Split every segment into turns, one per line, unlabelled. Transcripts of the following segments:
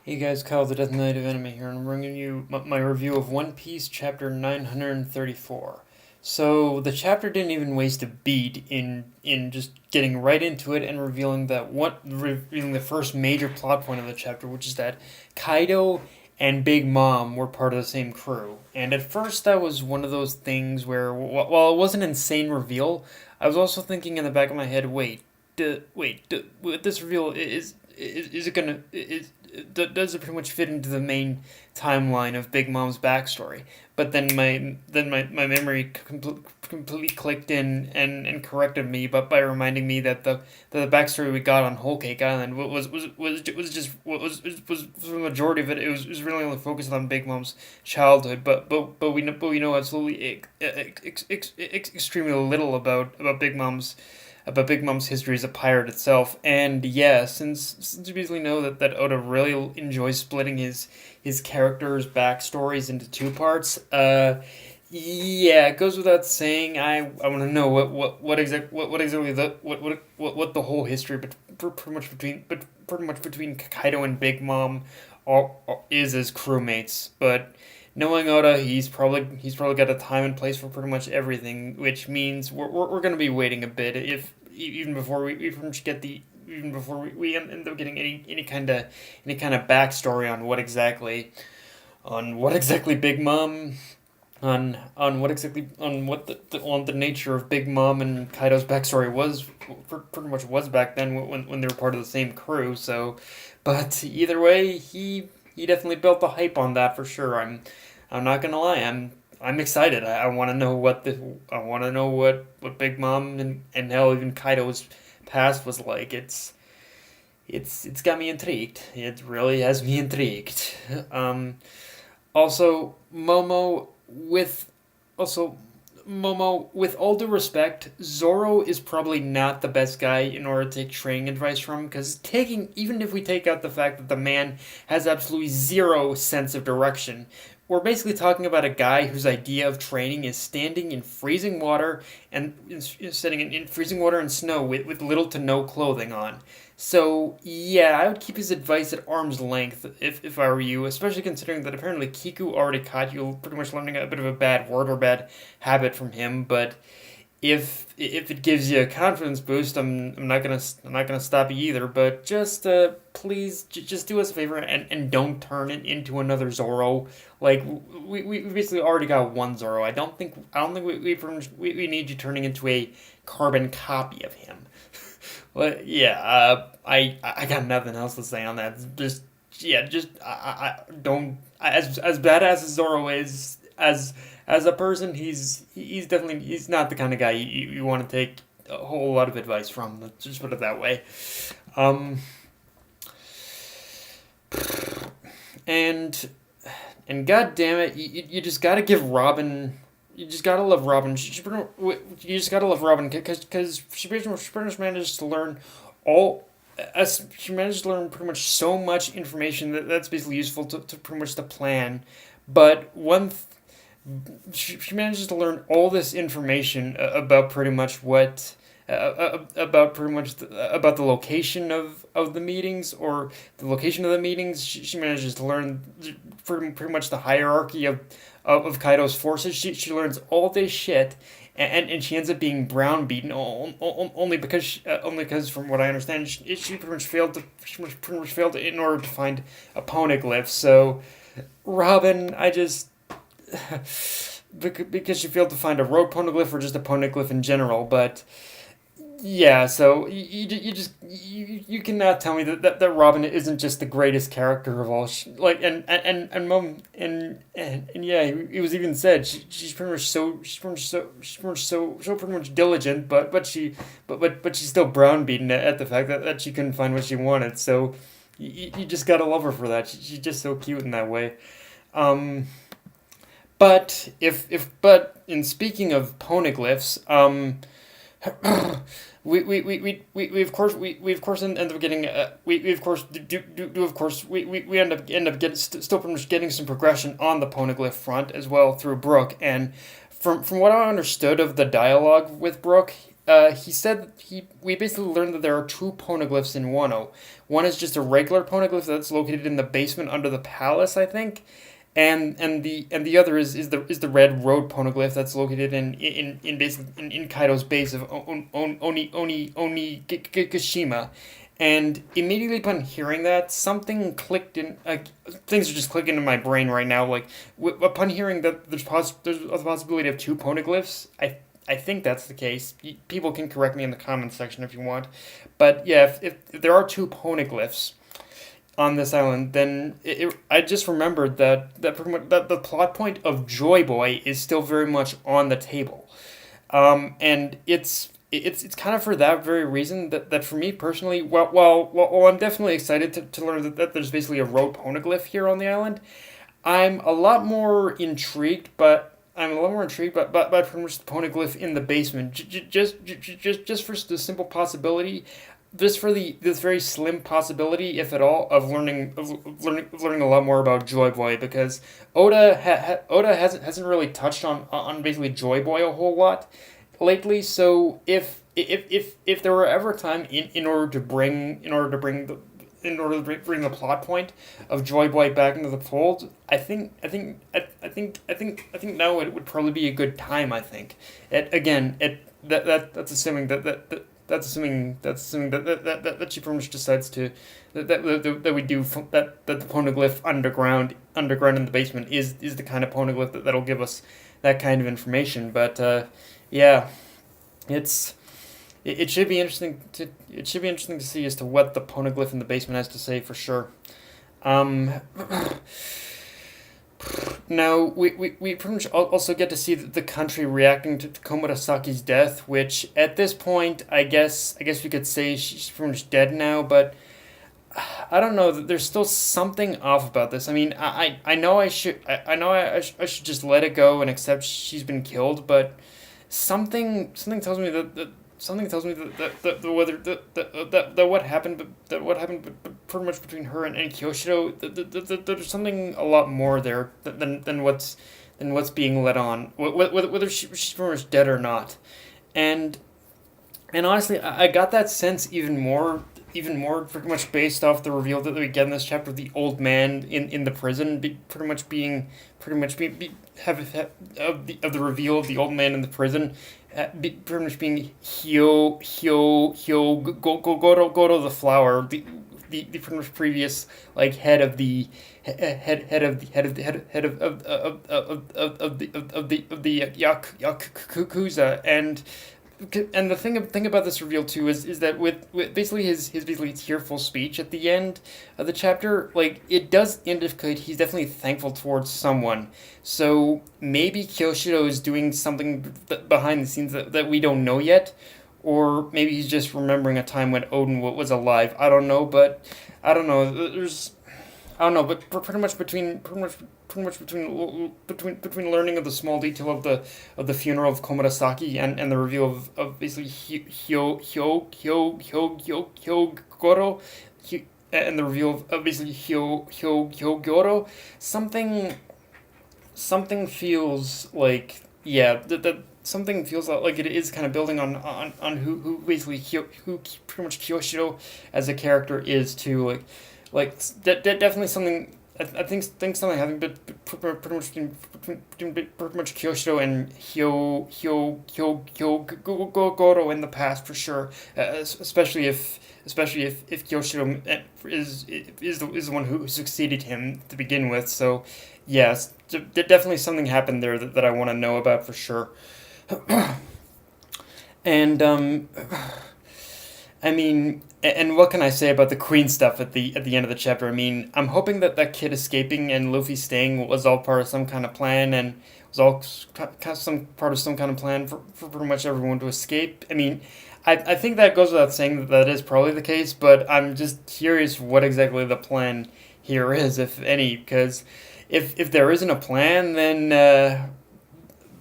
Hey guys, Kyle the Death Knight of Anime here, and I'm bringing you my review of One Piece chapter 934. So, the chapter didn't even waste a beat in just getting right into it and revealing the first major plot point of the chapter, which is that Kaido and Big Mom were part of the same crew. And at first, that was one of those things where, while it was an insane reveal, I was also thinking in the back of my head, with this reveal is it gonna does it pretty much fit into the main timeline of Big Mom's backstory? But then my memory completely clicked in and corrected me, but by reminding me that the backstory we got on Whole Cake Island was for the majority of it. It was really only focused on Big Mom's childhood, but we know absolutely extremely little about Big Mom's history as a pirate itself. And yeah, since we basically know that Oda really enjoys splitting his characters' backstories into two parts, yeah, it goes without saying. I want to know what exactly what the whole history, pretty much between Kaido and Big Mom is as crewmates. But knowing Oda, he's probably got a time and place for pretty much everything, which means we're going to be waiting a bit if even before we pretty much get the even before we end up getting any kind of backstory on what exactly Big Mom on what exactly on the nature of Big Mom and Kaido's backstory pretty much was back then when they were part of the same crew. So, but either way, he definitely built the hype on that for sure. I'm not gonna lie. I'm excited. I want to know what Big Mom and hell even Kaido's past was like. It's got me intrigued. It really has me intrigued. Um, also, also Momo, with all due respect, Zoro is probably not the best guy in order to take training advice from, because even if we take out the fact that the man has absolutely zero sense of direction, we're basically talking about a guy whose idea of training is standing in freezing water and sitting in freezing water and snow with little to no clothing on. So yeah, I would keep his advice at arm's length if I were you, especially considering that apparently Kiku already caught you pretty much learning a bit of a bad word or bad habit from him. But if it gives you a confidence boost, I'm not gonna stop you either. But just please just do us a favor and don't turn it into another Zoro. Like we basically already got one Zoro. I don't think we need you turning into a carbon copy of him. Well, yeah, I got nothing else to say on that. Just yeah, just I don't as badass as Zoro is as a person, he's definitely he's not the kind of guy you want to take a whole lot of advice from. Let's just put it that way. Um, and God damn it, you just gotta give Robin. You just gotta love Robin. You just gotta love Robin because she pretty much managed to learn all. As she managed to learn pretty much so much information that's basically useful to pretty much the plan. But she manages to learn all this information about pretty much about the location of the meetings or the location of the meetings. She manages to learn pretty much the hierarchy of Kaido's forces. She learns all this shit, and she ends up being browbeaten only because from what I understand she pretty much failed in order to find a poneglyph. So Robin, I just because she failed to find a road poneglyph or just a poneglyph in general. But yeah, so you cannot tell me that Robin isn't just the greatest character of all. Like and mom and yeah, it was even said she's pretty much so pretty much diligent, but she's still browbeaten at the fact that she couldn't find what she wanted. So you just gotta love her for that. She's just so cute in that way. Um, but but in speaking of poneglyphs, we of course we of course end up getting we of course do of course we end up getting still pretty much getting some progression on the poneglyph front as well through Brook. And from what I understood of the dialogue with Brook, he said we basically learned that there are two poneglyphs in Wano. One is just a regular poneglyph that's located in the basement under the palace, I think, and the other is the red road poneglyph that's located in Kaido's base of Onigashima. And immediately upon hearing that, something clicked in. Things are just clicking in my brain right now. Like upon hearing that there's a possibility of two poneglyphs, I think that's the case. People can correct me in the comments section if you want, but yeah, if there are two poneglyphs on this island, then I just remembered that pretty much, that the plot point of Joy Boy is still very much on the table, and it's kind of for that very reason that for me personally, while I'm definitely excited to learn that there's basically a road poneglyph here on the island, I'm a lot more intrigued, but. I'm a lot more intrigued by pretty much the poneglyph in the basement. Just for the simple possibility, just for the this very slim possibility, if at all, of learning a lot more about Joy Boy, because Oda hasn't really touched on basically Joy Boy a whole lot lately. So if there were ever a time in order to bring the plot point of Joy Boy back into the fold, I think now it would probably be a good time. I think that's assuming that she pretty much decides to that we do that the poneglyph underground in the basement is the kind of poneglyph that'll give us that kind of information. But yeah, it's it should be interesting to see as to what the poneglyph in the basement has to say for sure. Um, Now we pretty much also get to see the country reacting to Komurasaki's death, which at this point I guess we could say she's pretty much dead now, but I don't know. There's still something off about this. I mean, I know I should just let it go and accept she's been killed, but something tells me that whether that what happened pretty much between her and Kyoshiro, there's something a lot more there than what's being let on, whether she's pretty much dead or not. And and honestly, I got that sense even more pretty much based off the reveal that we get in this chapter of the old man in the prison, pretty much of the reveal of the old man in the prison, pretty much being Goro the flower, the pretty much previous like head of the Yakuza. And the thing about this reveal too is that with basically his basically tearful speech at the end of the chapter, like it does indicate he's definitely thankful towards someone. So maybe Kyoshiro is doing something behind the scenes that we don't know yet, or maybe he's just remembering a time when Odin was alive. I don't know, but I don't know. I don't know, but pretty much between learning of the small detail of the funeral of Komurasaki and the reveal of basically Goro, and the reveal of basically Goro, something feels like, yeah, that something feels like it is kind of building on who basically who pretty much Kyoshiro as a character is too, definitely something. I think something happened, but pretty much pretty much Kyoshiro and Goro in the past for sure. Especially if Kyoshiro is the one who succeeded him to begin with. So yes, definitely something happened there that I want to know about for sure. And I mean, and what can I say about the Queen stuff at the end of the chapter? I mean, I'm hoping that kid escaping and Luffy staying was all part of some kind of plan, and was all some part of some kind of plan for pretty much everyone to escape. I mean, I think that goes without saying that is probably the case, but I'm just curious what exactly the plan here is, if any, because if there isn't a plan, then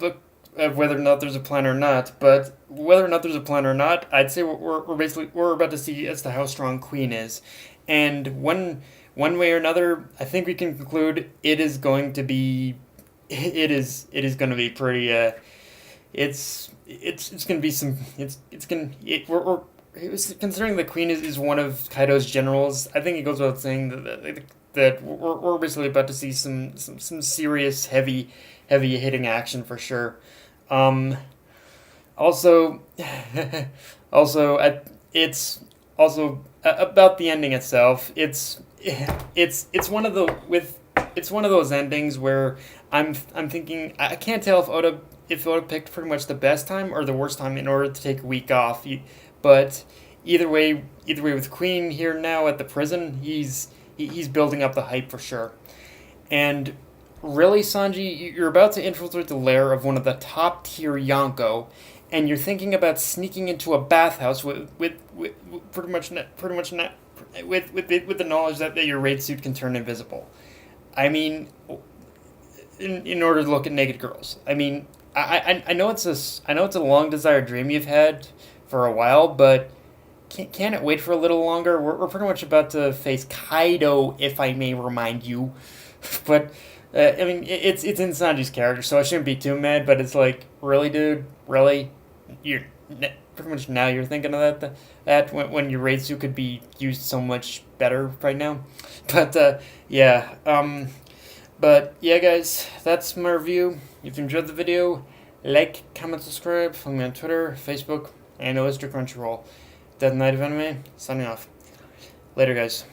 look, whether or not there's a plan or not. But whether or not there's a plan or not, I'd say we're basically we're about to see as to how strong Queen is, and one way or another, I think we can conclude it is going to be pretty. it's gonna be some it's gonna it, we're it was considering the queen is one of Kaido's generals. I think it goes without saying that we're basically about to see some serious heavy hitting action for sure. Um, Also, also, it's also about the ending itself. It's one of the with it's one of those endings where I'm thinking I can't tell if Oda picked pretty much the best time or the worst time in order to take a week off. But either way, with Queen here now at the prison, he's building up the hype for sure. And really, Sanji, you're about to infiltrate the lair of one of the top tier Yonko, and you're thinking about sneaking into a bathhouse with with the knowledge that your raid suit can turn invisible. I mean, in order to look at naked girls. I mean, I know I know it's a long desired dream you've had for a while, but can it wait for a little longer? We're pretty much about to face Kaido, if I may remind you. But I mean, it's in Sanji's character, so I shouldn't be too mad. But it's like, really, dude, really, you're pretty much now you're thinking of that when your raid suit could be used so much better right now. But yeah, but yeah, guys, that's my review. If you enjoyed the video, like, comment, subscribe. Follow me on Twitter, Facebook, and Oyster Crunchyroll. Death Knight of Anime, signing off. Later, guys.